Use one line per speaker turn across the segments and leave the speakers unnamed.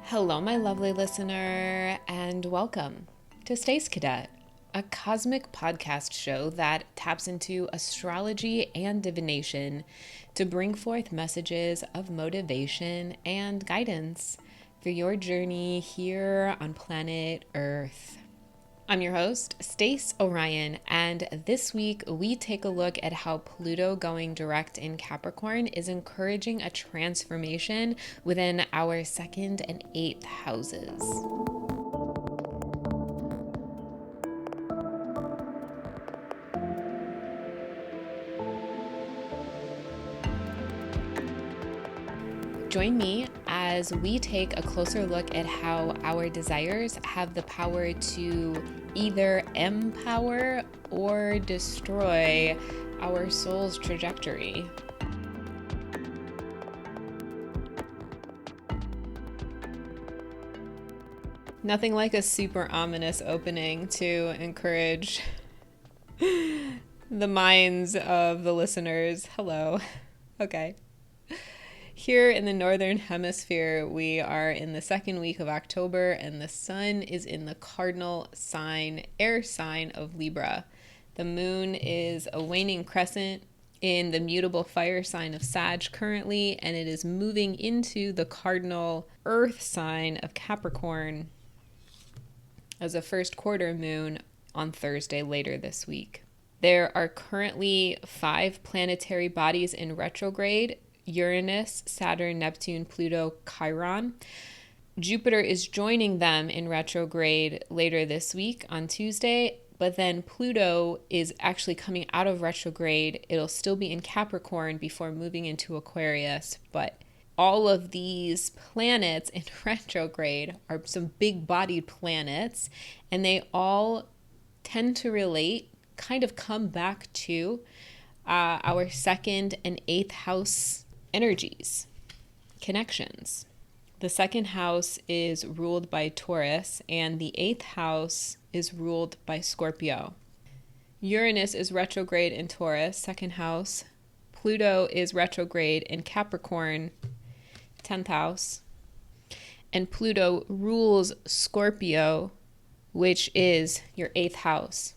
Hello, my lovely listener, and welcome to Space Cadet, a cosmic podcast show that taps into astrology and divination to bring forth messages of motivation and guidance for your journey here on planet Earth. I'm your host, Stace Orion, and this week we take a look at how Pluto going direct in Capricorn is encouraging a transformation within our second and eighth houses. Join me as we take a closer look at how our desires have the power to either empower or destroy our soul's trajectory. Nothing like a super ominous opening to encourage the minds of the listeners. Hello. Okay. Here in the Northern Hemisphere, we are in the second week of October, and the sun is in the cardinal sign, air sign of Libra. The moon is a waning crescent in the mutable fire sign of Sag currently, and it is moving into the cardinal earth sign of Capricorn as a first quarter moon on Thursday later this week. There are currently 5 planetary bodies in retrograde: Uranus, Saturn, Neptune, Pluto, Chiron. Jupiter is joining them in retrograde later this week on Tuesday, but then Pluto is actually coming out of retrograde. It'll still be in Capricorn before moving into Aquarius, but all of these planets in retrograde are some big-bodied planets, and they all tend to relate, kind of come back to our second and eighth house energies, connections. The second house is ruled by Taurus, and the eighth house is ruled by Scorpio. Uranus is retrograde in Taurus, second house. Pluto is retrograde in Capricorn, 10th house. And Pluto rules Scorpio, which is your eighth house.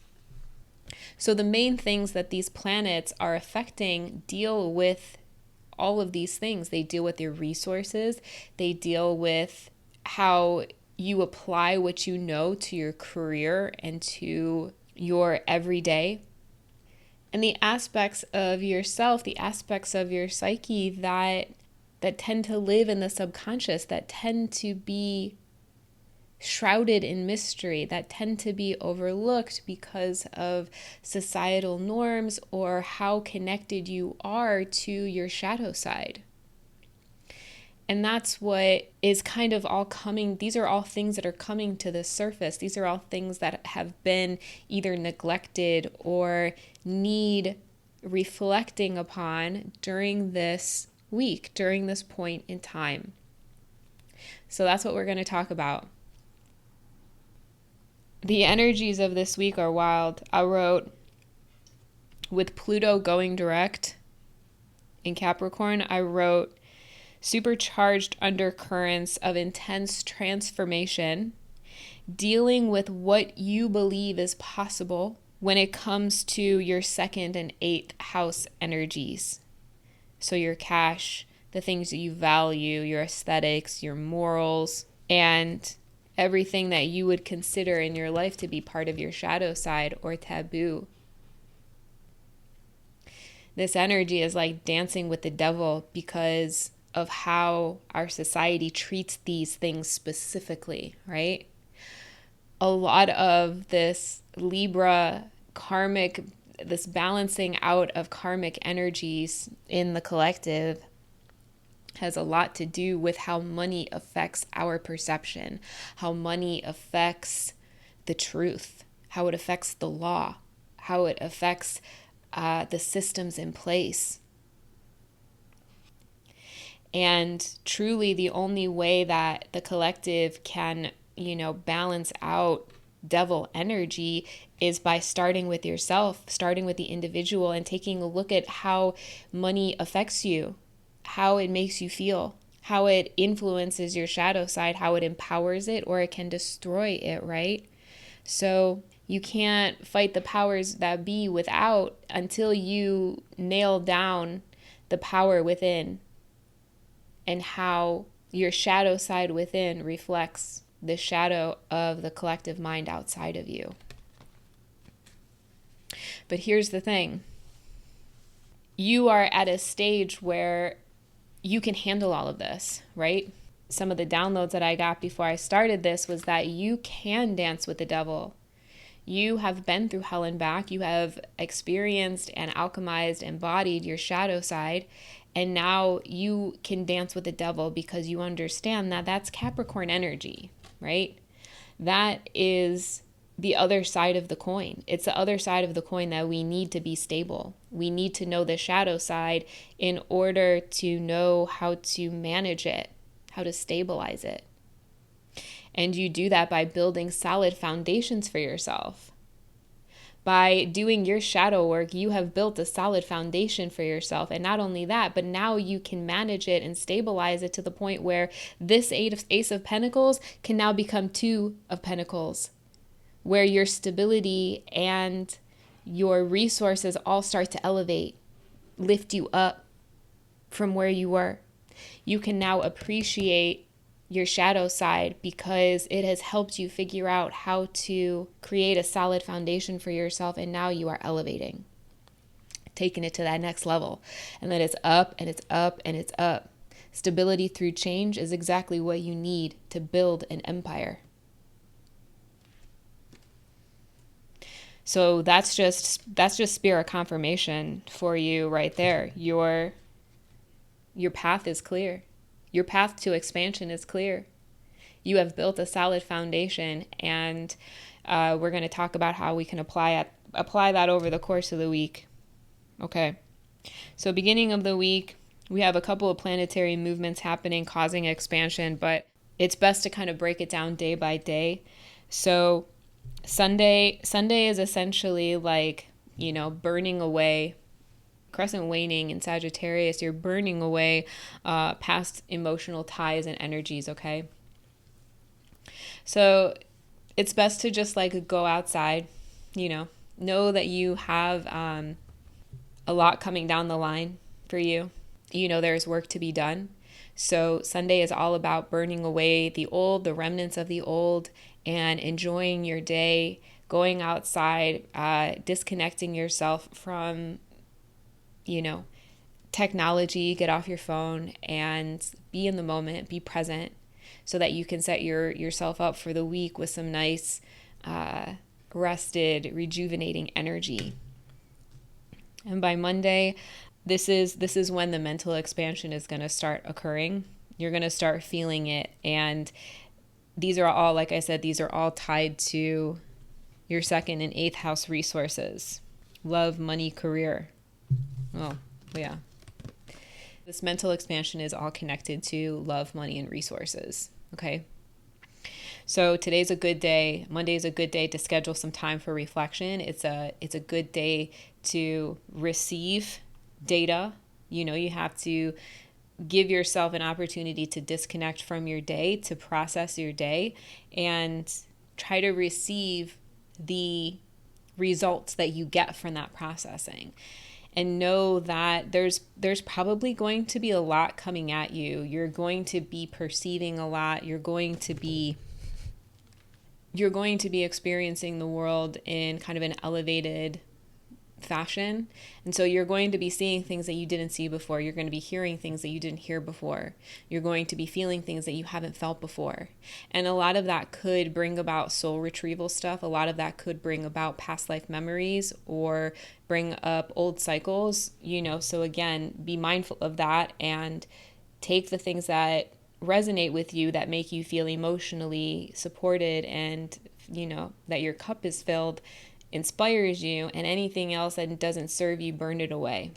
So the main things that these planets are affecting deal with all of these things. They deal with your resources. They deal with how you apply what you know to your career and to your everyday. And the aspects of yourself, the aspects of your psyche that tend to live in the subconscious, that tend to be shrouded in mystery, that tend to be overlooked because of societal norms or how connected you are to your shadow side. And that's what is kind of all coming. These are all things that are coming to the surface. These are all things that have been either neglected or need reflecting upon during this week, during this point in time. So that's what we're going to talk about. The energies of this week are wild. I wrote, with Pluto going direct in Capricorn, I wrote, supercharged undercurrents of intense transformation, dealing with what you believe is possible when it comes to your second and eighth house energies. So your cash, the things that you value, your aesthetics, your morals, and everything that you would consider in your life to be part of your shadow side or taboo. This energy is like dancing with the devil because of how our society treats these things specifically, right? A lot of this Libra karmic, this balancing out of karmic energies in the collective has a lot to do with how money affects our perception, how money affects the truth, how it affects the law, how it affects the systems in place. And truly the only way that the collective can, balance out devil energy is by starting with yourself, starting with the individual and taking a look at how money affects you, how it makes you feel, how it influences your shadow side, how it empowers it, or it can destroy it, right? So you can't fight the powers that be without until you nail down the power within and how your shadow side within reflects the shadow of the collective mind outside of you. But here's the thing. You are at a stage where you can handle all of this, right? Some of the downloads that I got before I started this was that you can dance with the devil. You have been through hell and back. You have experienced and alchemized, embodied your shadow side. And now you can dance with the devil because you understand that that's Capricorn energy, right? That is the other side of the coin. It's the other side of the coin that we need to be stable. We need to know the shadow side in order to know how to manage it, how to stabilize it. And you do that by building solid foundations for yourself. By doing your shadow work, you have built a solid foundation for yourself. And not only that, but now you can manage it and stabilize it to the point where this Ace of Pentacles can now become Two of Pentacles, where your stability and your resources all start to elevate, lift you up from where you were. You can now appreciate your shadow side because it has helped you figure out how to create a solid foundation for yourself, and now you are elevating, taking it to that next level. And then it's up and it's up and it's up. Stability through change is exactly what you need to build an empire. So that's just spirit confirmation for you right there. Your path is clear. Your path to expansion is clear. You have built a solid foundation, and we're going to talk about how we can apply that over the course of the week. Okay. So beginning of the week, we have a couple of planetary movements happening, causing expansion, but it's best to kind of break it down day by day. So Sunday is essentially like, burning away. Crescent waning in Sagittarius, you're burning away past emotional ties and energies, okay? So it's best to just like go outside, know that you have a lot coming down the line for you. There's work to be done. So Sunday is all about burning away the old, the remnants of the old, and enjoying your day, going outside, disconnecting yourself from technology, get off your phone and be in the moment, be present, so that you can set yourself up for the week with some nice, rested, rejuvenating energy. And by Monday, this is when the mental expansion is going to start occurring. You're going to start feeling it. And these are all, like I said, these are all tied to your 2nd and 8th house resources. Love, money, career. Oh, yeah. This mental expansion is all connected to love, money, and resources. Okay. So today's a good day. Monday is a good day to schedule some time for reflection. It's a good day to receive data. You have to give yourself an opportunity to disconnect from your day, to process your day, and try to receive the results that you get from that processing. And know that there's probably going to be a lot coming at you. You're going to be perceiving a lot. You're going to be experiencing the world in kind of an elevated fashion. And so you're going to be seeing things that you didn't see before. You're going to be hearing things that you didn't hear before. You're going to be feeling things that you haven't felt before. And a lot of that could bring about soul retrieval stuff. A lot of that could bring about past life memories or bring up old cycles, So again, be mindful of that and take the things that resonate with you, that make you feel emotionally supported and, that your cup is filled, inspires you, and anything else that doesn't serve you, burn it away.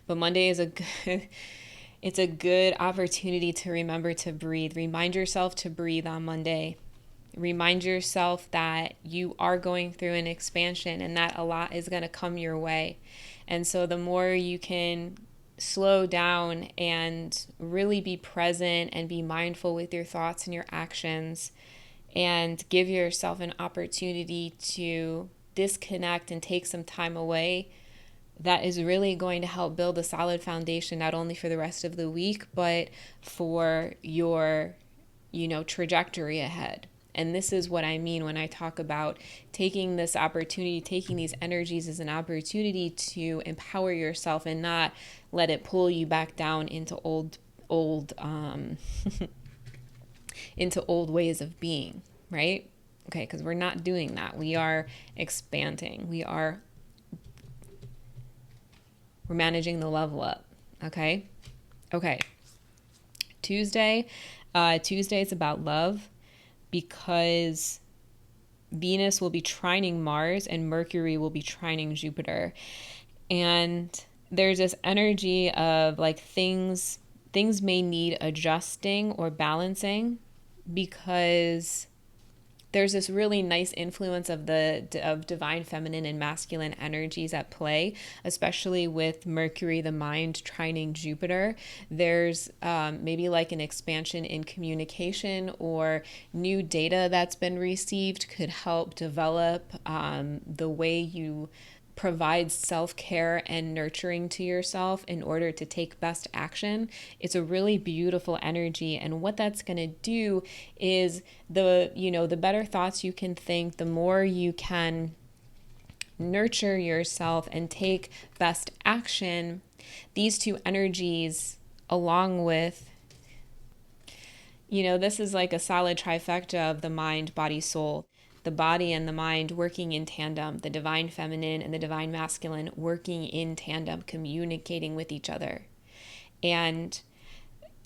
But Monday is it's a good opportunity to remember to breathe. Remind yourself to breathe on Monday. Remind yourself that you are going through an expansion and that a lot is going to come your way. And so the more you can slow down and really be present and be mindful with your thoughts and your actions, and give yourself an opportunity to disconnect and take some time away, that is really going to help build a solid foundation, not only for the rest of the week, but for your, trajectory ahead. And this is what I mean when I talk about taking this opportunity, taking these energies as an opportunity to empower yourself and not let it pull you back down into old into old ways of being, right? Okay, because we're not doing that. We are expanding. We're managing the level up. Okay. Tuesday is about love, because Venus will be trining Mars and Mercury will be trining Jupiter. And there's this energy of like things may need adjusting or balancing, because there's this really nice influence of divine feminine and masculine energies at play, especially with Mercury, the mind, trining Jupiter. There's maybe like an expansion in communication, or new data that's been received could help develop the way you provide self-care and nurturing to yourself in order to take best action. It's a really beautiful energy, and what that's going to do is the better thoughts you can think, the more you can nurture yourself and take best action. These two energies, along with this is like a solid trifecta of the mind, body, soul. The body and the mind working in tandem, the divine feminine and the divine masculine working in tandem, communicating with each other. And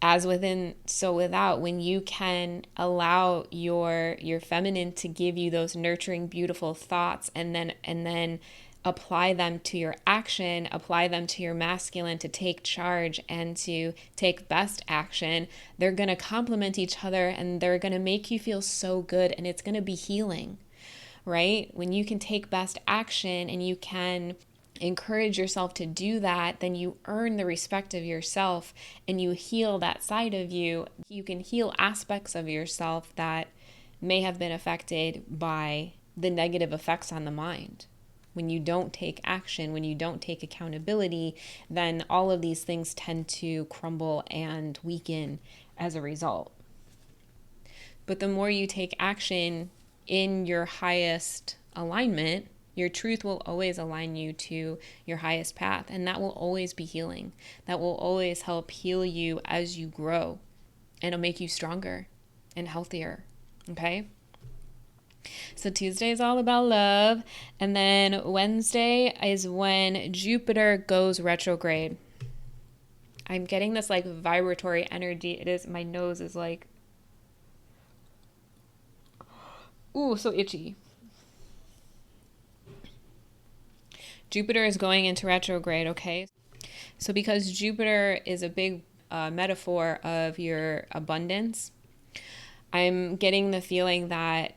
as within, so without, when you can allow your feminine to give you those nurturing, beautiful thoughts, and then apply them to your action, apply them to your masculine to take charge and to take best action, they're going to complement each other, and they're going to make you feel so good, and it's going to be healing, right? When you can take best action and you can encourage yourself to do that, then you earn the respect of yourself and you heal that side of you. You can heal aspects of yourself that may have been affected by the negative effects on the mind. When you don't take action, when you don't take accountability, then all of these things tend to crumble and weaken as a result. But the more you take action in your highest alignment, your truth will always align you to your highest path, and that will always be healing. That will always help heal you as you grow, and it'll make you stronger and healthier, okay? So Tuesday is all about love, and then Wednesday is when Jupiter goes retrograde. I'm getting this like vibratory energy. It is, my nose is like, ooh, so itchy. Jupiter is going into retrograde, okay? So because Jupiter is a big metaphor of your abundance, I'm getting the feeling that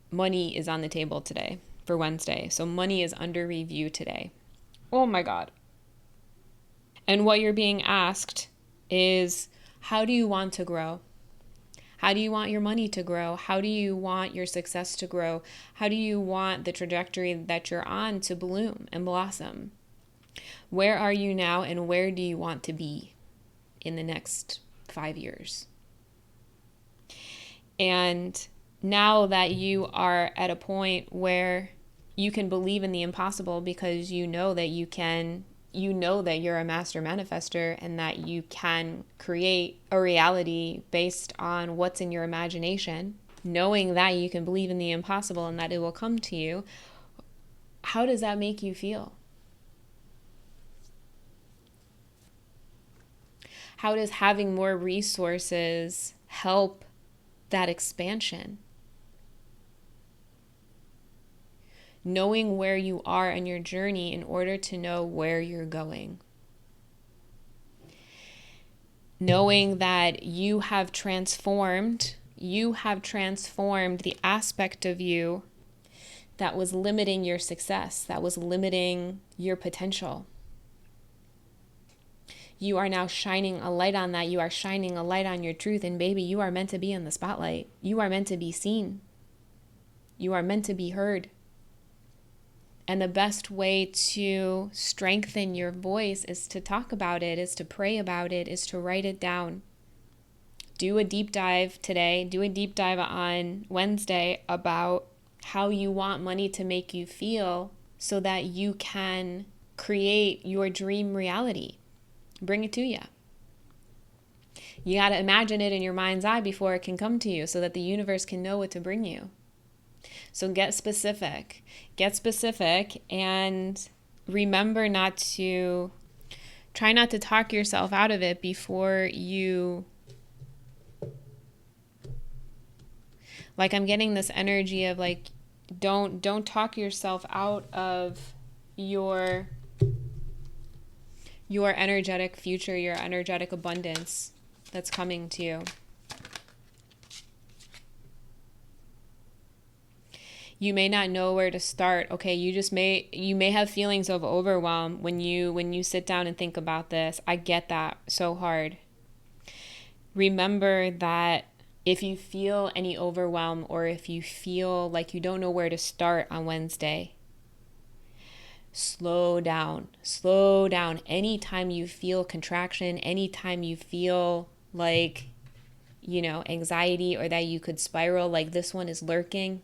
money is on the table today for Wednesday. So money is under review today. Oh my God. And what you're being asked is, how do you want to grow? How do you want your money to grow? How do you want your success to grow? How do you want the trajectory that you're on to bloom and blossom? Where are you now, and where do you want to be in the next 5 years? And now that you are at a point where you can believe in the impossible, because you know that you can, you know that you're a master manifester, and that you can create a reality based on what's in your imagination, knowing that you can believe in the impossible and that it will come to you, how does that make you feel? How does having more resources help that expansion? Knowing where you are in your journey in order to know where you're going. Knowing that you have transformed the aspect of you that was limiting your success, that was limiting your potential. You are now shining a light on that. You are shining a light on your truth. And baby, you are meant to be in the spotlight. You are meant to be seen. You are meant to be heard. And the best way to strengthen your voice is to talk about it, is to pray about it, is to write it down. Do a deep dive today. Do a deep dive on Wednesday about how you want money to make you feel so that you can create your dream reality. Bring it to you. You got to imagine it in your mind's eye before it can come to you so that the universe can know what to bring you. So get specific. Get specific and remember try not to talk yourself out of it before you, like I'm getting this energy of like, don't talk yourself out of your energetic future, your energetic abundance that's coming to you. You may not know where to start. Okay, you may have feelings of overwhelm when you sit down and think about this. I get that so hard. Remember that if you feel any overwhelm or if you feel like you don't know where to start on Wednesday, slow down. Slow down. Anytime you feel contraction, anytime you feel like, anxiety or that you could spiral, like this one is lurking,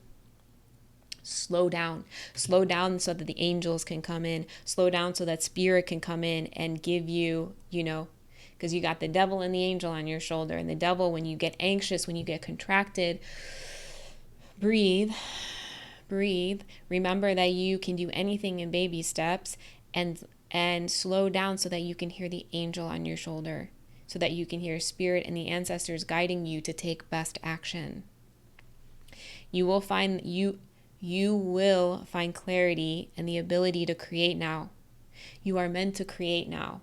slow down. Slow down so that the angels can come in. Slow down so that spirit can come in and give you, because you got the devil and the angel on your shoulder. And the devil, when you get anxious, when you get contracted, breathe. Remember that you can do anything in baby steps, and slow down so that you can hear the angel on your shoulder, so that you can hear spirit and the ancestors guiding you to take best action. You will find clarity and the ability to create now. You are meant to create now.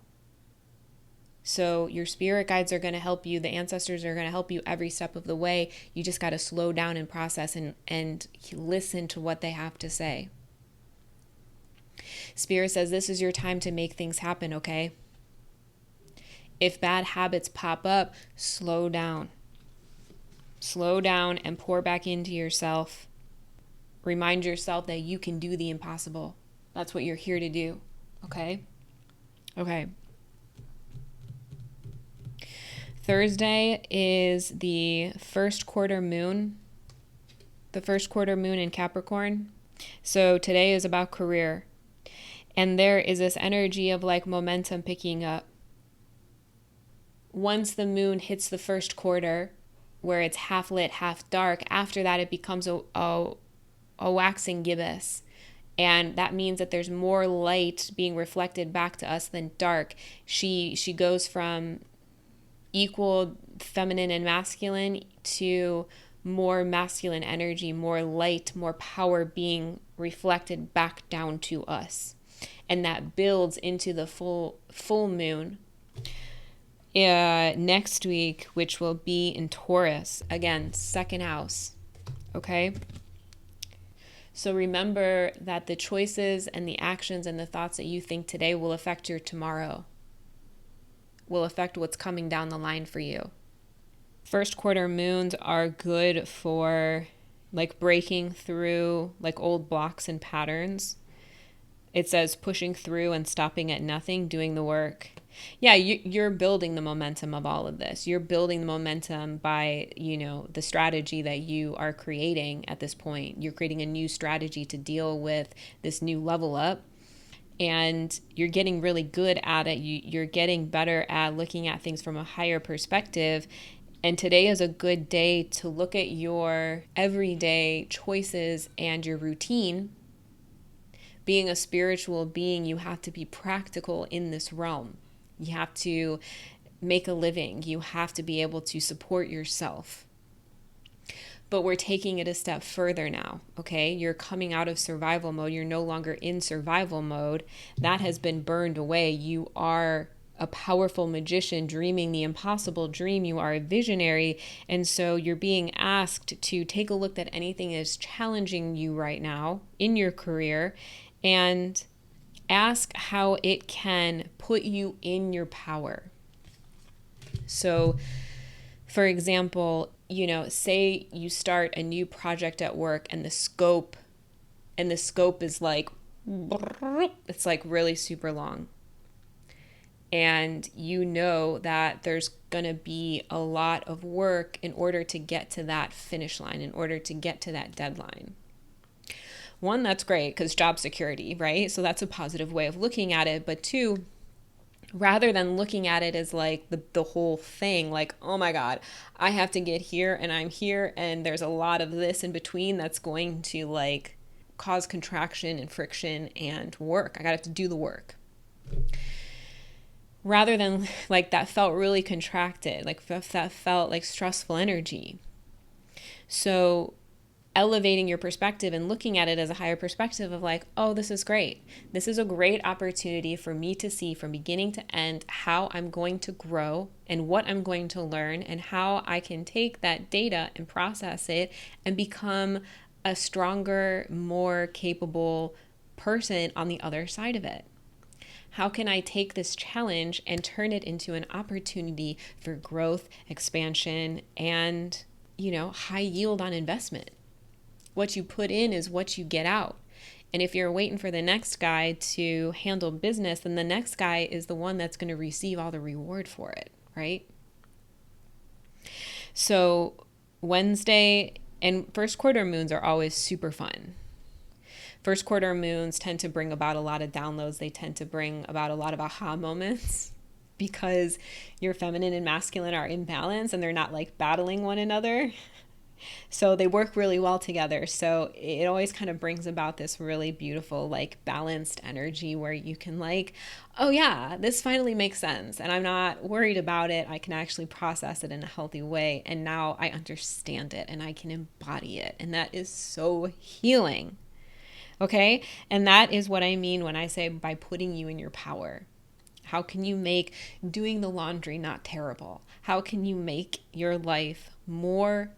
So your spirit guides are going to help you. The ancestors are going to help you every step of the way. You just got to slow down and process and listen to what they have to say. Spirit says this is your time to make things happen, okay? If bad habits pop up, slow down. Slow down and pour back into yourself. Remind yourself that you can do the impossible. That's what you're here to do, okay? Okay. Thursday is the first quarter moon in Capricorn. So today is about career. And there is this energy of like momentum picking up. Once the moon hits the first quarter, where it's half lit, half dark, after that it becomes a waxing gibbous. And that means that there's more light being reflected back to us than dark. She goes from equal feminine and masculine to more masculine energy, more light, more power being reflected back down to us. And that builds into the full moon next week, which will be in Taurus. Again, second house. Okay? So remember that the choices and the actions and the thoughts that you think today will affect your tomorrow, will affect what's coming down the line for you. First quarter moons are good for like breaking through like old blocks and patterns. It says pushing through and stopping at nothing, doing the work. Yeah, you're building the momentum of all of this. You're building the momentum by, the strategy that you are creating at this point. You're creating a new strategy to deal with this new level up. And you're getting really good at it. You're getting better at looking at things from a higher perspective. And today is a good day to look at your everyday choices and your routine. Being a spiritual being, you have to be practical in this realm. You have to make a living. You have to be able to support yourself. But we're taking it a step further now, okay? You're coming out of survival mode. You're no longer in survival mode. That has been burned away. You are a powerful magician dreaming the impossible dream. You are a visionary. And so you're being asked to take a look at anything that is challenging you right now in your career and Ask how it can put you in your power. So, for example, say you start a new project at work and the scope is like, it's like really super long. And you know that there's going to be a lot of work in order to get to that finish line, in order to get to that deadline. One, that's great because job security, right? So that's a positive way of looking at it. But two, rather than looking at it as like the whole thing, like, oh my God, I have to get here and I'm here and there's a lot of this in between that's going to like cause contraction and friction and work. I got to have to do the work. Rather than like that felt really contracted, like that felt like stressful energy. So elevating your perspective and looking at it as a higher perspective of like, oh, this is great. This is a great opportunity for me to see from beginning to end how I'm going to grow and what I'm going to learn and how I can take that data and process it and become a stronger, more capable person on the other side of it. How can I take this challenge and turn it into an opportunity for growth, expansion, and, high yield on investment? What you put in is what you get out. And if you're waiting for the next guy to handle business, then the next guy is the one that's going to receive all the reward for it, right? So Wednesday and first quarter moons are always super fun. First quarter moons tend to bring about a lot of downloads. They tend to bring about a lot of aha moments because your feminine and masculine are in balance and they're not like battling one another. So they work really well together. So it always kind of brings about this really beautiful, like balanced energy where you can like, oh yeah, this finally makes sense. And I'm not worried about it. I can actually process it in a healthy way. And now I understand it and I can embody it. And that is so healing. Okay? And that is what I mean when I say by putting you in your power. How can you make doing the laundry not terrible? How can you make your life more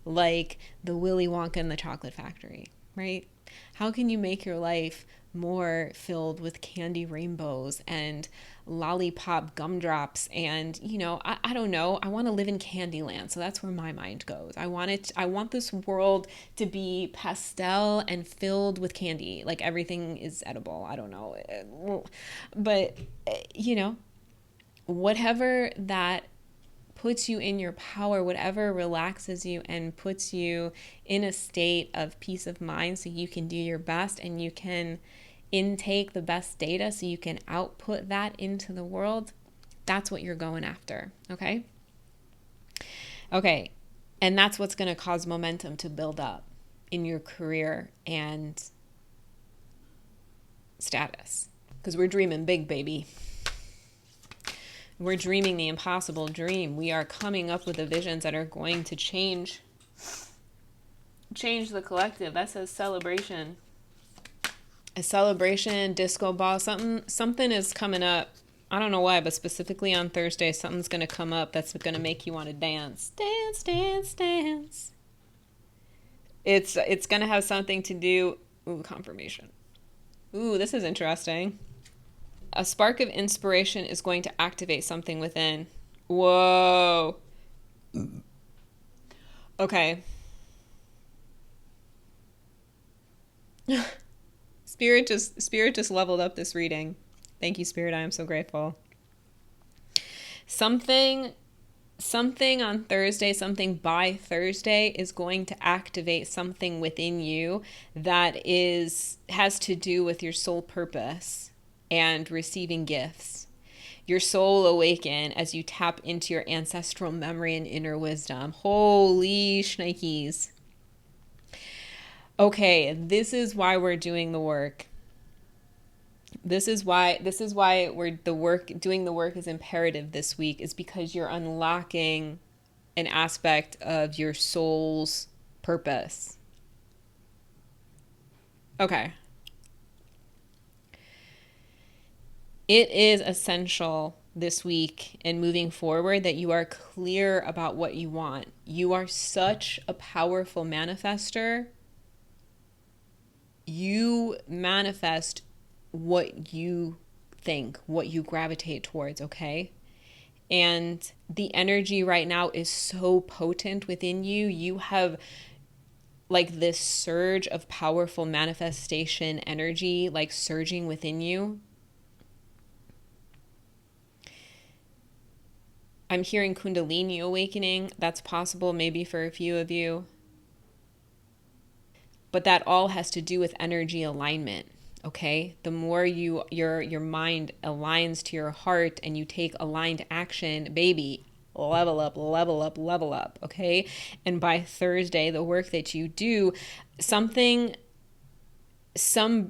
like the Willy Wonka and the Chocolate Factory, right? How can you make your life more filled with candy rainbows and lollipop gumdrops and, I don't know, I want to live in Candyland. So that's where my mind goes. I want this world to be pastel and filled with candy. Like everything is edible. I don't know. But, whatever that puts you in your power, whatever relaxes you and puts you in a state of peace of mind so you can do your best and you can intake the best data so you can output that into the world, that's what you're going after, okay? Okay, and that's what's going to cause momentum to build up in your career and status. Because we're dreaming big, baby. We're dreaming the impossible dream. We are coming up with the visions that are going to change the collective. That says celebration. A celebration, disco ball, something is coming up. I don't know why, but specifically on Thursday, something's going to come up that's going to make you want to dance. Dance, dance, dance. It's going to have something to do... Ooh, confirmation. Ooh, this is interesting. A spark of inspiration is going to activate something within. Whoa. Okay. Spirit just leveled up this reading. Thank you, Spirit. I am so grateful. Something on Thursday, something by Thursday is going to activate something within you that has to do with your soul purpose and receiving gifts. Your soul awaken as you tap into your ancestral memory and inner wisdom. Holy shnikes. Okay, this is why we're doing the work. This is why doing the work is imperative this week, is because you're unlocking an aspect of your soul's purpose. Okay. It is essential this week and moving forward that you are clear about what you want. You are such a powerful manifester. You manifest what you think, what you gravitate towards, okay? And the energy right now is so potent within you. You have like this surge of powerful manifestation energy, like surging within you. I'm hearing Kundalini awakening. That's possible maybe for a few of you. But that all has to do with energy alignment. Okay, the more your mind aligns to your heart and you take aligned action, baby, level up, level up, level up. Okay, and by Thursday, the work that you do,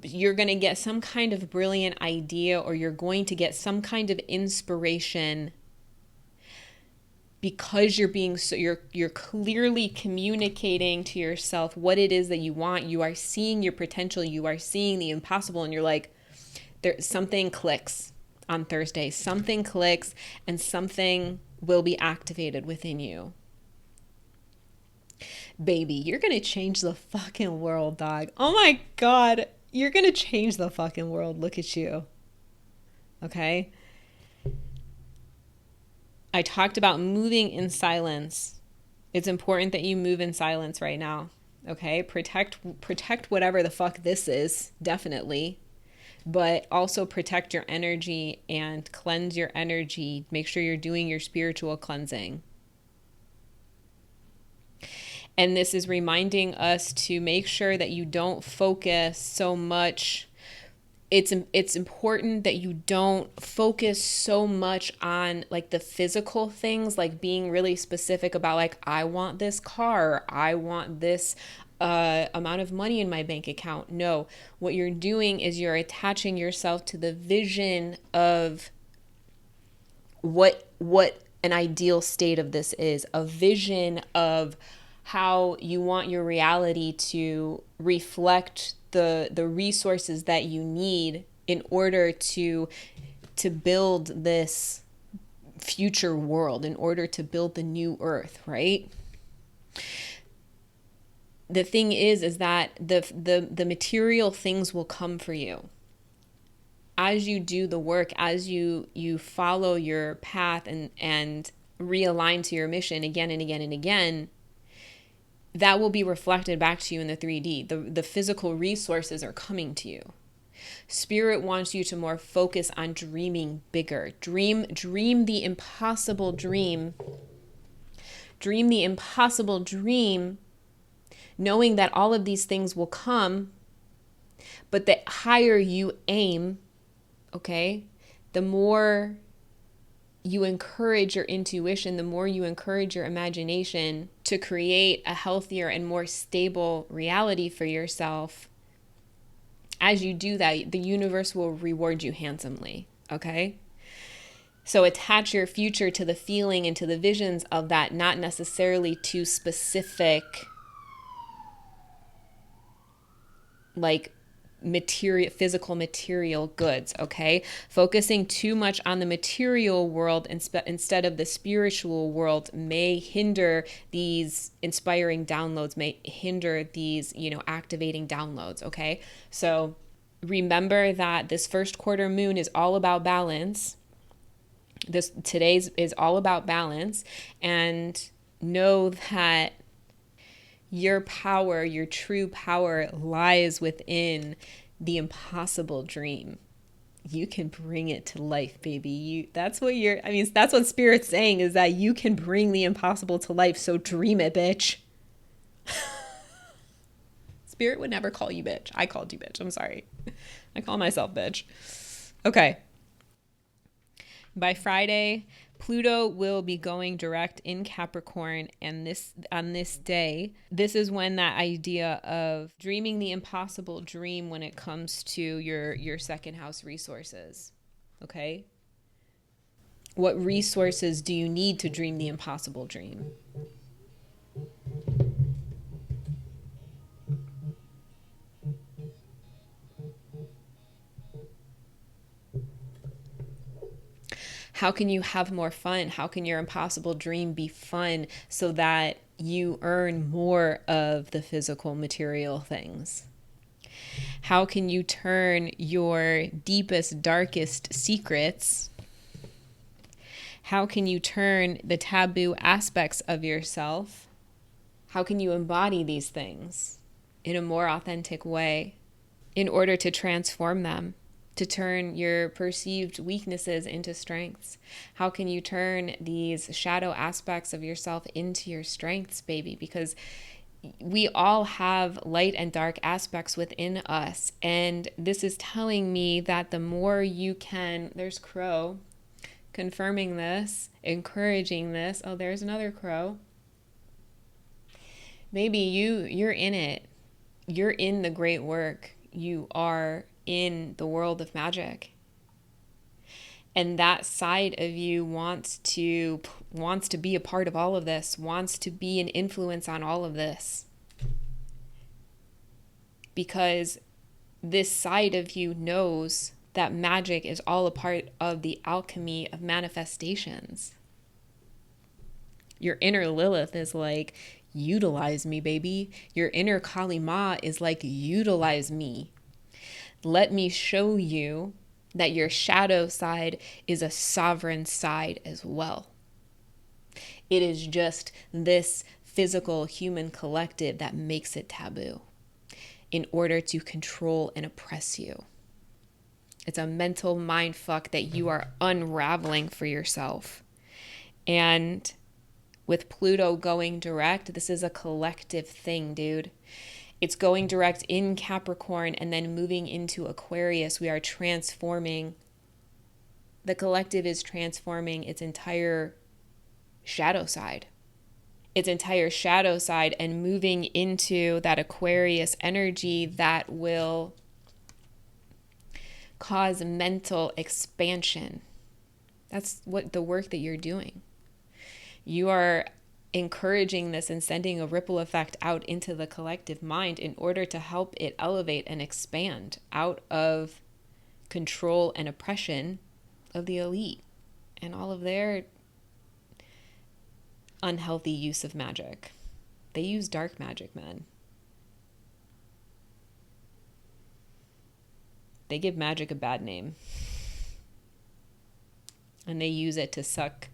you're going to get some kind of brilliant idea, or you're going to get some kind of inspiration, because you're clearly communicating to yourself what it is that you want. You are seeing your potential, you are seeing the impossible, and you're like, something clicks on Thursday. Something clicks and something will be activated within you. Baby, you're gonna change the fucking world, dog. Oh my God, you're gonna change the fucking world. Look at you. Okay? I talked about moving in silence. It's important that you move in silence right now. Okay? Protect whatever the fuck this is, definitely. But also protect your energy and cleanse your energy. Make sure you're doing your spiritual cleansing. And this is reminding us to make sure that you don't focus so much. It's important that you don't focus so much on like the physical things, like being really specific about like, I want this car, I want this amount of money in my bank account. No, what you're doing is you're attaching yourself to the vision of what an ideal state of this is, a vision of how you want your reality to reflect the resources that you need in order to build this future world, in order to build the new earth, right? The thing is that the material things will come for you as you do the work, as you follow your path and realign to your mission again and again and again. That will be reflected back to you in the 3D. The physical resources are coming to you. Spirit wants you to more focus on dreaming bigger. Dream the impossible dream. Dream the impossible dream, knowing that all of these things will come, but the higher you aim, okay, the more you encourage your intuition, the more you encourage your imagination to create a healthier and more stable reality for yourself. As you do that, the universe will reward you handsomely, okay? So attach your future to the feeling and to the visions of that, not necessarily to specific, like, physical material goods, okay? Focusing too much on the material world instead of the spiritual world may hinder these inspiring downloads, may hinder these, activating downloads, okay? So remember that this first quarter moon is all about balance. Today's is all about balance, and know that your power, your true power, lies within the impossible dream. You can bring it to life, baby. That's what Spirit's saying, is that you can bring the impossible to life. So dream it, bitch. Spirit would never call you bitch. I called you bitch. I'm sorry. I call myself bitch. Okay. By Friday, Pluto will be going direct in Capricorn, and on this day, this is when that idea of dreaming the impossible dream when it comes to your second house resources. Okay? What resources do you need to dream the impossible dream? How can you have more fun? How can your impossible dream be fun so that you earn more of the physical material things? How can you turn your deepest, darkest secrets? How can you turn the taboo aspects of yourself? How can you embody these things in a more authentic way in order to transform them, to turn your perceived weaknesses into strengths? How can you turn these shadow aspects of yourself into your strengths, baby? Because we all have light and dark aspects within us. And this is telling me that the more you can, there's Crow confirming this, encouraging this. Oh, there's another crow. Maybe you're in it. You're in the great work. You are in the world of magic. And that side of you wants to be a part of all of this, wants to be an influence on all of this. Because this side of you knows that magic is all a part of the alchemy of manifestations. Your inner Lilith is like, utilize me, baby. Your inner Kali Ma is like, utilize me. Let me show you that your shadow side is a sovereign side as well. It is just this physical human collective that makes it taboo in order to control and oppress you. It's a mental mind fuck that you are unraveling for yourself. And with Pluto going direct, this is a collective thing, dude. It's going direct in Capricorn and then moving into Aquarius. We are transforming. The collective is transforming its entire shadow side. Its entire shadow side and moving into that Aquarius energy that will cause mental expansion. That's what the work that you're doing. You are encouraging this and sending a ripple effect out into the collective mind in order to help it elevate and expand out of control and oppression of the elite and all of their unhealthy use of magic. They use dark magic, man. They give magic a bad name. And they use it to suck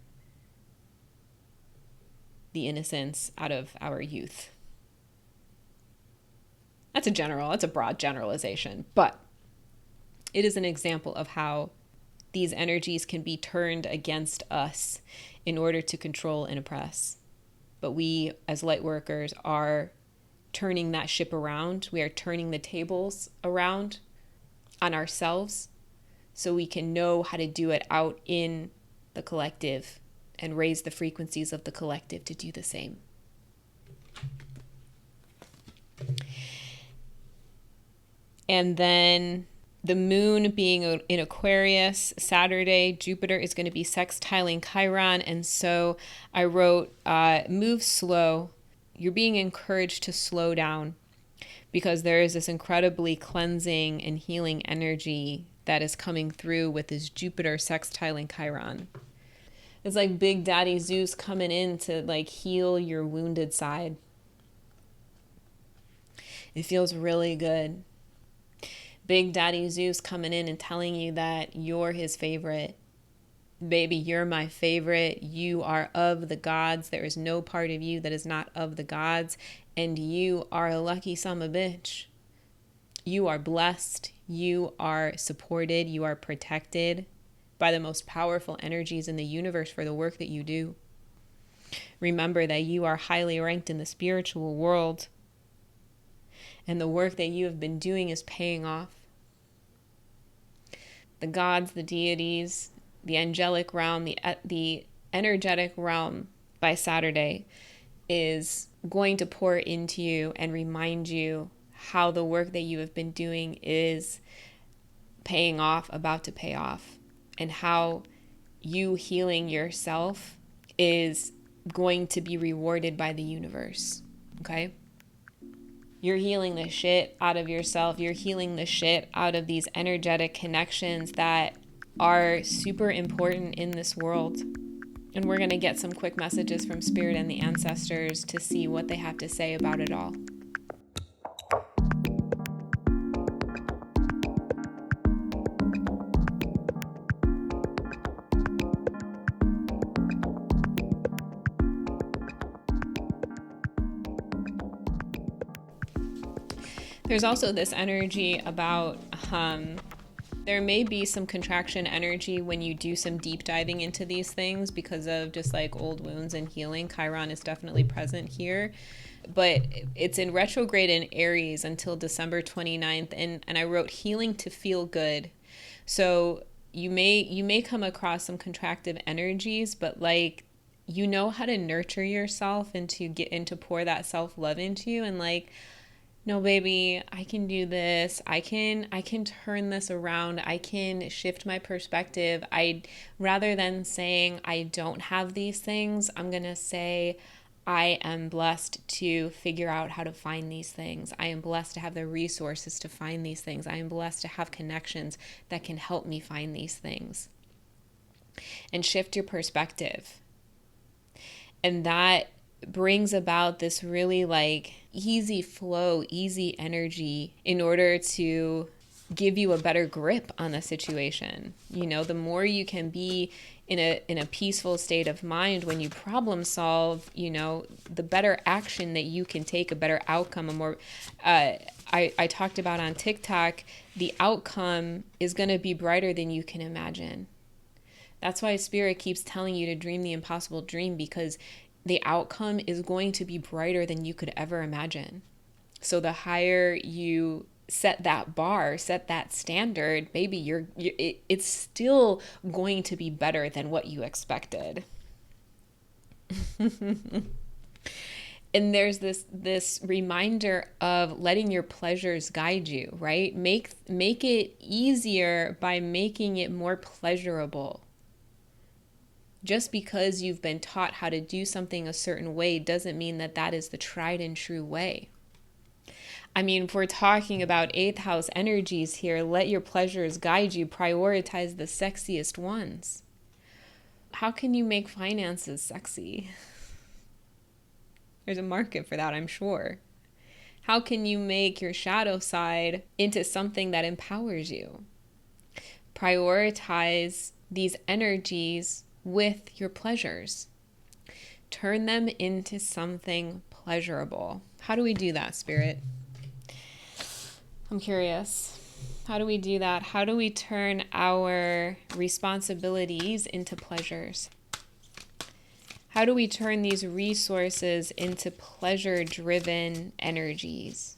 the innocence out of our youth. That's a broad generalization, but it is an example of how these energies can be turned against us in order to control and oppress. But we, as light workers, are turning that ship around. We are turning the tables around on ourselves so we can know how to do it out in the collective and raise the frequencies of the collective to do the same. And then the moon being in Aquarius, Saturday, Jupiter is going to be sextiling Chiron. And so I wrote, move slow. You're being encouraged to slow down because there is this incredibly cleansing and healing energy that is coming through with this Jupiter sextiling Chiron. It's like Big Daddy Zeus coming in to like heal your wounded side. It feels really good. Big Daddy Zeus coming in and telling you that you're his favorite. Baby, you're my favorite. You are of the gods. There is no part of you that is not of the gods. And you are a lucky son of a bitch. You are blessed. You are supported. You are protected by the most powerful energies in the universe for the work that you do. Remember that you are highly ranked in the spiritual world. And the work that you have been doing is paying off. The gods, the deities, the angelic realm, the energetic realm by Saturday is going to pour into you and remind you how the work that you have been doing is paying off, about to pay off, and how you healing yourself is going to be rewarded by the universe, okay? You're healing the shit out of yourself. You're healing the shit out of these energetic connections that are super important in this world. And we're going to get some quick messages from Spirit and the ancestors to see what they have to say about it all. There's also this energy about there may be some contraction energy when you do some deep diving into these things because of just like old wounds and healing. Chiron is definitely present here, but it's in retrograde in Aries until December 29th. And I wrote healing to feel good. So you may come across some contractive energies, but like, you know how to nurture yourself and to get into pour that self-love into you, and like, no baby, I can do this. I can turn this around. I can shift my perspective. I rather than saying I don't have these things, I'm going to say I am blessed to figure out how to find these things. I am blessed to have the resources to find these things. I am blessed to have connections that can help me find these things. And shift your perspective. And that brings about this really like easy flow, easy energy in order to give you a better grip on the situation. You know, the more you can be in a peaceful state of mind when you problem solve, you know, the better action that you can take, a better outcome, a more I talked about on TikTok, the outcome is going to be brighter than you can imagine. That's why Spirit keeps telling you to dream the impossible dream, because the outcome is going to be brighter than you could ever imagine. So the higher you set that bar, set that standard, baby, it's still going to be better than what you expected. And there's this reminder of letting your pleasures guide you, right? Make it easier by making it more pleasurable. Just because you've been taught how to do something a certain way doesn't mean that that is the tried and true way. I mean, if we're talking about 8th house energies here, let your pleasures guide you. Prioritize the sexiest ones. How can you make finances sexy? There's a market for that, I'm sure. How can you make your shadow side into something that empowers you? Prioritize these energies with your pleasures. Turn them into something pleasurable. How do we do that, Spirit? I'm curious. How do we do that? How do we turn our responsibilities into pleasures? How do we turn these resources into pleasure-driven energies?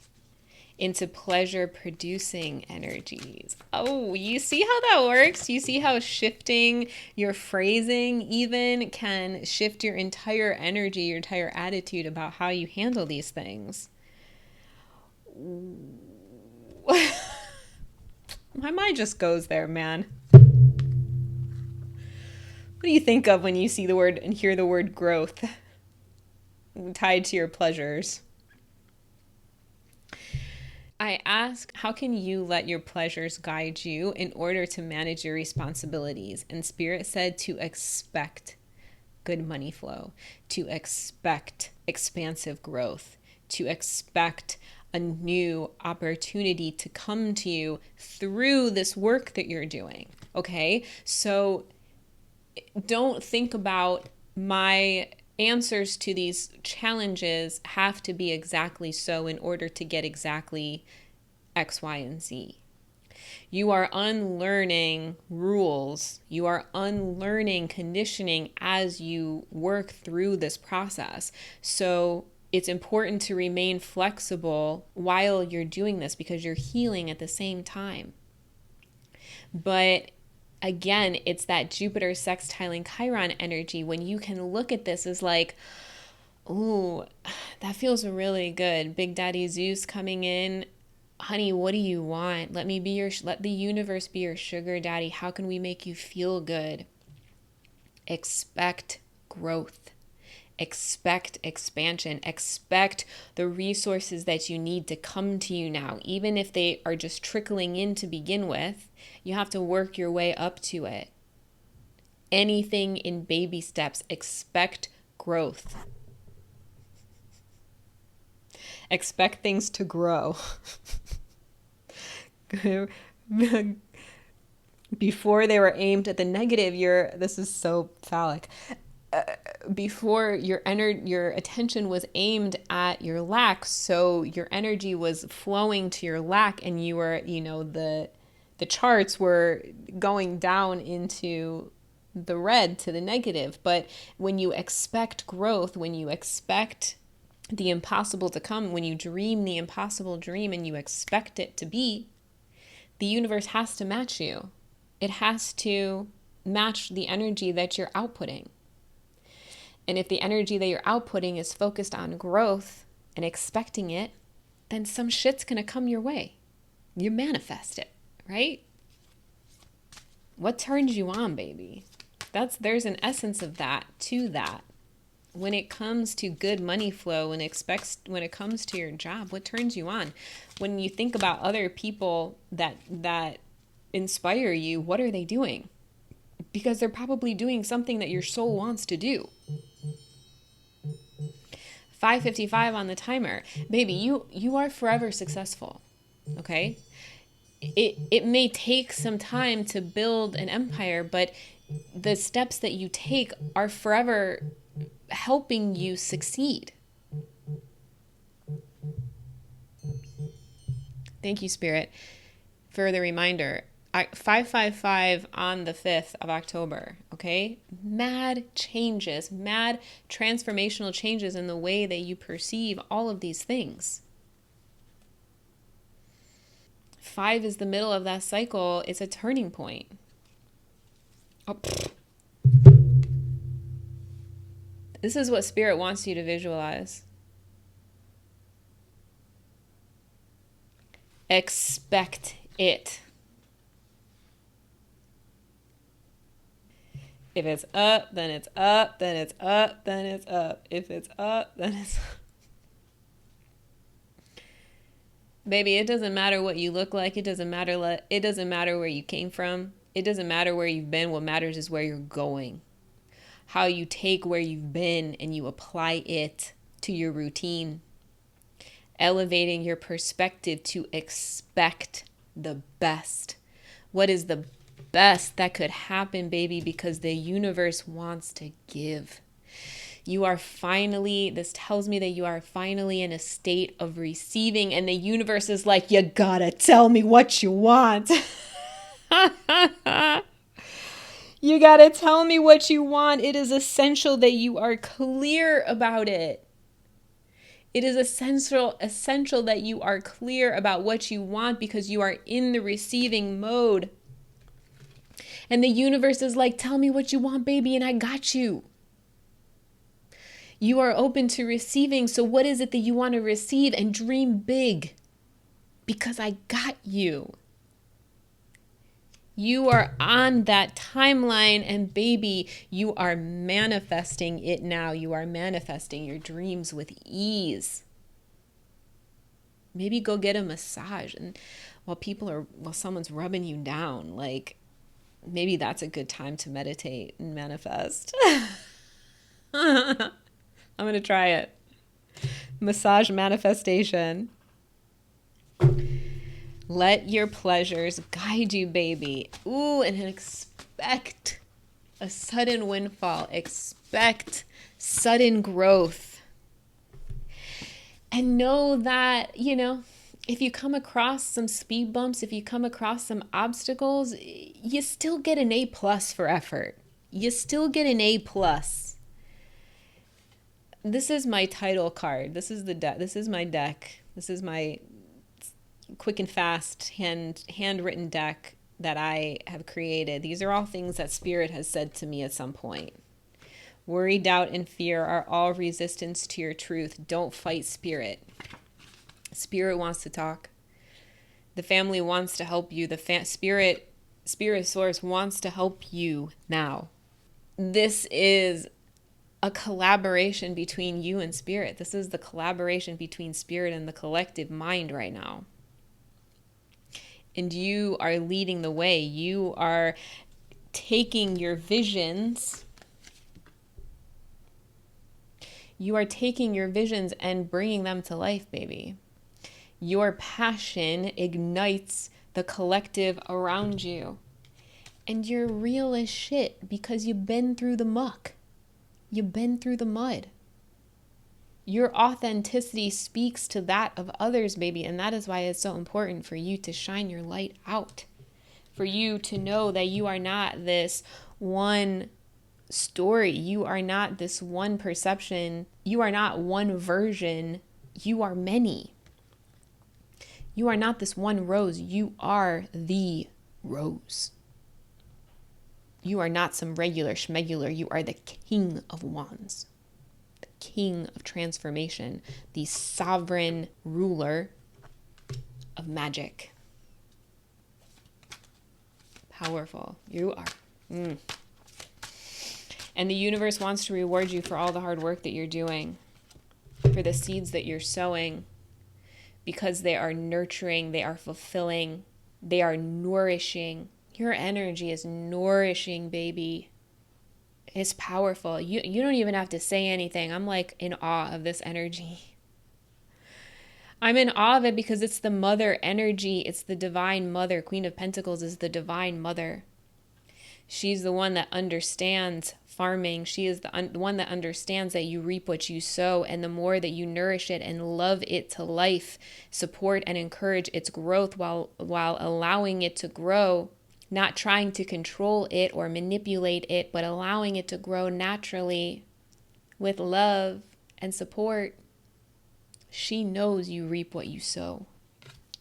Into pleasure-producing energies? Oh, you see how that works? You see how shifting your phrasing even can shift your entire energy, your entire attitude about how you handle these things. My mind just goes there, man. What do you think of when you see the word and hear the word growth tied to your pleasures? I ask, how can you let your pleasures guide you in order to manage your responsibilities? And Spirit said to expect good money flow, to expect expansive growth, to expect a new opportunity to come to you through this work that you're doing. Okay? So don't think about my answers to these challenges have to be exactly so in order to get exactly X, Y, and Z. You are unlearning rules. You are unlearning conditioning as you work through this process. So it's important to remain flexible while you're doing this because you're healing at the same time. But again, it's that Jupiter sextiling Chiron energy when you can look at this as like, ooh, that feels really good. Big Daddy Zeus coming in. Honey, what do you want? Let the universe be your sugar daddy. How can we make you feel good? Expect growth. Expect expansion. Expect the resources that you need to come to you now. Even if they are just trickling in to begin with, you have to work your way up to it. Anything in baby steps. Expect growth. Expect things to grow. Before they were aimed at the negative, this is so phallic. before your attention was aimed at your lack, so your energy was flowing to your lack, and you were, the charts were going down into the red, to the negative. But when you expect growth, when you expect the impossible to come, when you dream the impossible dream and you expect it to be, the universe has to match you. It has to match the energy that you're outputting. And if the energy that you're outputting is focused on growth and expecting it, then some shit's going to come your way. You manifest it, right? What turns you on, baby? There's an essence of that to that. When it comes to good money flow, when it comes to your job, what turns you on? When you think about other people that inspire you, what are they doing? Because they're probably doing something that your soul wants to do. 5:55 on the timer. Baby, you are forever successful. Okay? It may take some time to build an empire, but the steps that you take are forever helping you succeed. Thank you, Spirit, for the reminder. 555 on the 5th of October, okay? Mad changes, mad transformational changes in the way that you perceive all of these things. 5 is the middle of that cycle. It's a turning point. Oh. This is what Spirit wants you to visualize. Expect it. If it's up, then it's up, then it's up, then it's up. If it's up, then it's up. Baby, it doesn't matter what you look like. It doesn't matter where you came from. It doesn't matter where you've been. What matters is where you're going. How you take where you've been and you apply it to your routine. Elevating your perspective to expect the best. What is the best that could happen, baby? Because the universe wants to give. This tells me that you are finally in a state of receiving, and the universe is like, you gotta tell me what you want. You gotta tell me what you want. It is essential that you are clear about it. It is essential that you are clear about what you want, because you are in the receiving mode. And the universe is like, tell me what you want, baby, and I got you. You are open to receiving. So what is it that you want to receive? And dream big, because I got you. You are on that timeline, and baby, you are manifesting it now. You are manifesting your dreams with ease. Maybe go get a massage, and while someone's rubbing you down, like, maybe that's a good time to meditate and manifest. I'm going to try it. Massage manifestation. Let your pleasures guide you, baby. Ooh, and expect a sudden windfall. Expect sudden growth. And know that, if you come across some speed bumps, if you come across some obstacles, you still get an A+ for effort. You still get an A+. This is my title card. This is This is my deck. This is my quick and fast handwritten deck that I have created. These are all things that Spirit has said to me at some point. Worry, doubt, and fear are all resistance to your truth. Don't fight Spirit. Spirit wants to talk. The family wants to help you. Spirit Source wants to help you now. This is a collaboration between you and Spirit. This is the collaboration between Spirit and the collective mind right now. And you are leading the way. You are taking your visions. You are taking your visions and bringing them to life, baby. Your passion ignites the collective around you. And you're real as shit because you've been through the muck. You've been through the mud. Your authenticity speaks to that of others, baby. And that is why it's so important for you to shine your light out. For you to know that you are not this one story. You are not this one perception. You are not one version. You are many. You are not this one rose. You are the rose. You are not some regular schmegular. You are the king of wands, the king of transformation, the sovereign ruler of magic. Powerful. You are. And the universe wants to reward you for all the hard work that you're doing, for the seeds that you're sowing, because they are nurturing, they are fulfilling, they are nourishing. Your energy is nourishing, baby. It's powerful. You don't even have to say anything. I'm like in awe of this energy. I'm in awe of it because it's the mother energy. It's the divine mother. Queen of Pentacles is the divine mother. She's the one that understands farming. She is the one that understands that you reap what you sow. And the more that you nourish it and love it to life, support and encourage its growth while allowing it to grow, not trying to control it or manipulate it, but allowing it to grow naturally with love and support, she knows you reap what you sow.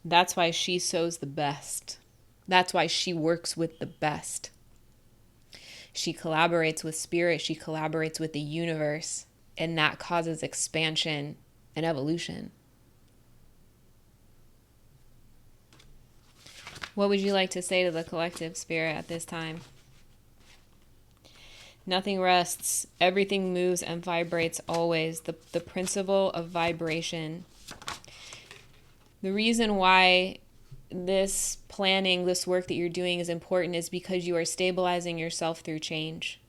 That's why she sows the best. That's why she works with the best. She collaborates with spirit. She collaborates with the universe. And that causes expansion and evolution. What would you like to say to the collective, spirit, at this time? Nothing rests. Everything moves and vibrates always. The principle of vibration. The reason why this planning, this work that you're doing is important is because you are stabilizing yourself through change.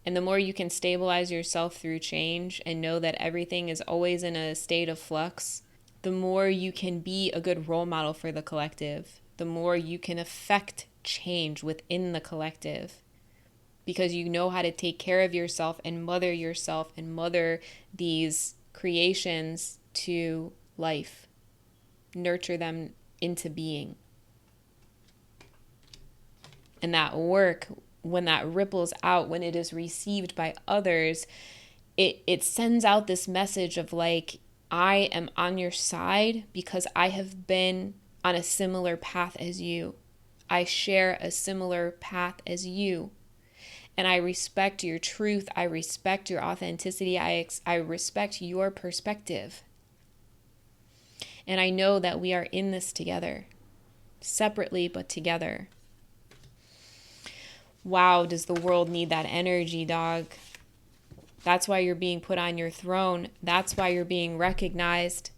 And the more you can stabilize yourself through change and know that everything is always in a state of flux, the more you can be a good role model for the collective, the more you can affect change within the collective, because you know how to take care of yourself and mother these creations to life, nurture them into being. And that work, when that ripples out, when it is received by others, it sends out this message of like, I am on your side because I have been on a similar path as you. I share a similar path as you. And I respect your truth. I respect your authenticity. I respect your perspective. And I know that we are in this together, separately but together. Wow, does the world need that energy, dog? That's why you're being put on your throne. That's why you're being recognized,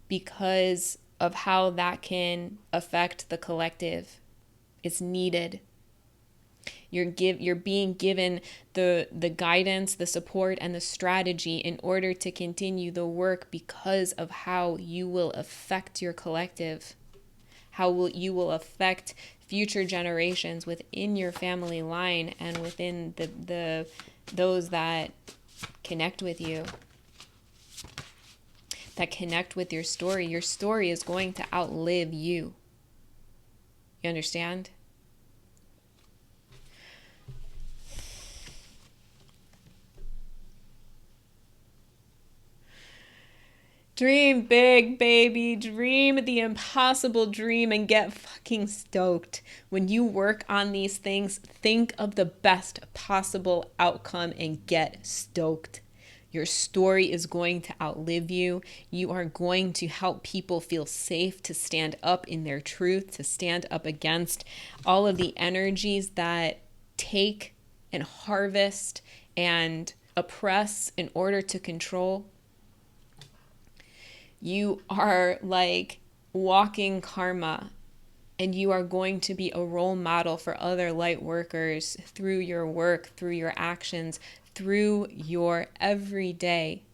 because of how that can affect the collective. It's needed. You're being given the guidance, the support, and the strategy in order to continue the work because of how you will affect your collective, you will affect future generations within your family line and within those that connect with you, that connect with your story. Your story is going to outlive you. You understand? Dream big, baby. Dream the impossible dream and get fucking stoked. When you work on these things, think of the best possible outcome and get stoked. Your story is going to outlive you. You are going to help people feel safe to stand up in their truth, to stand up against all of the energies that take and harvest and oppress in order to control. You are like walking karma, and you are going to be a role model for other light workers through your work, through your actions, through your everyday,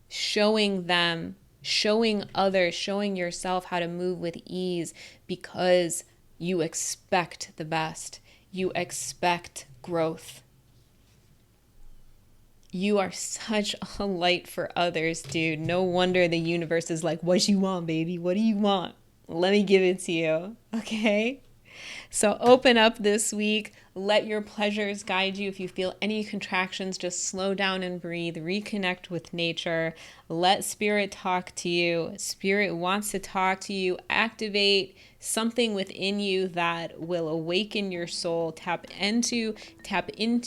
showing them, showing others, showing yourself how to move with ease because you expect the best. You expect growth. You are such a light for others, dude. No wonder the universe is like, what you want, baby? What do you want? Let me give it to you. Okay? So open up this week. Let your pleasures guide you. If you feel any contractions, just slow down and breathe. Reconnect with nature. Let spirit talk to you. Spirit wants to talk to you. Activate something within you that will awaken your soul. Tap into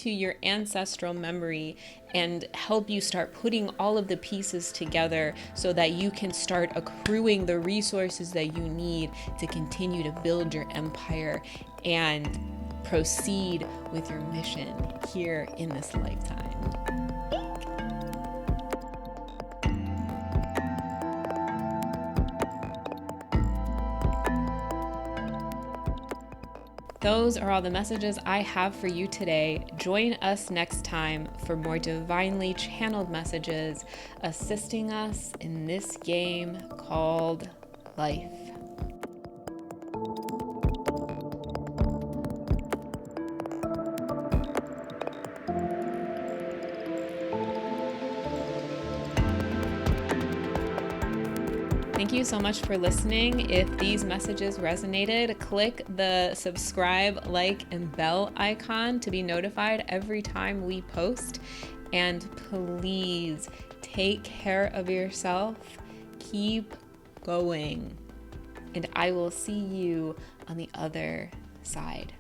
your ancestral memory and help you start putting all of the pieces together so that you can start accruing the resources that you need to continue to build your empire and proceed with your mission here in this lifetime. Those are all the messages I have for you today. Join us next time for more divinely channeled messages assisting us in this game called life. Thank you so much for listening. If these messages resonated, click the subscribe, like, and bell icon to be notified every time we post. And please take care of yourself. Keep going. And I will see you on the other side.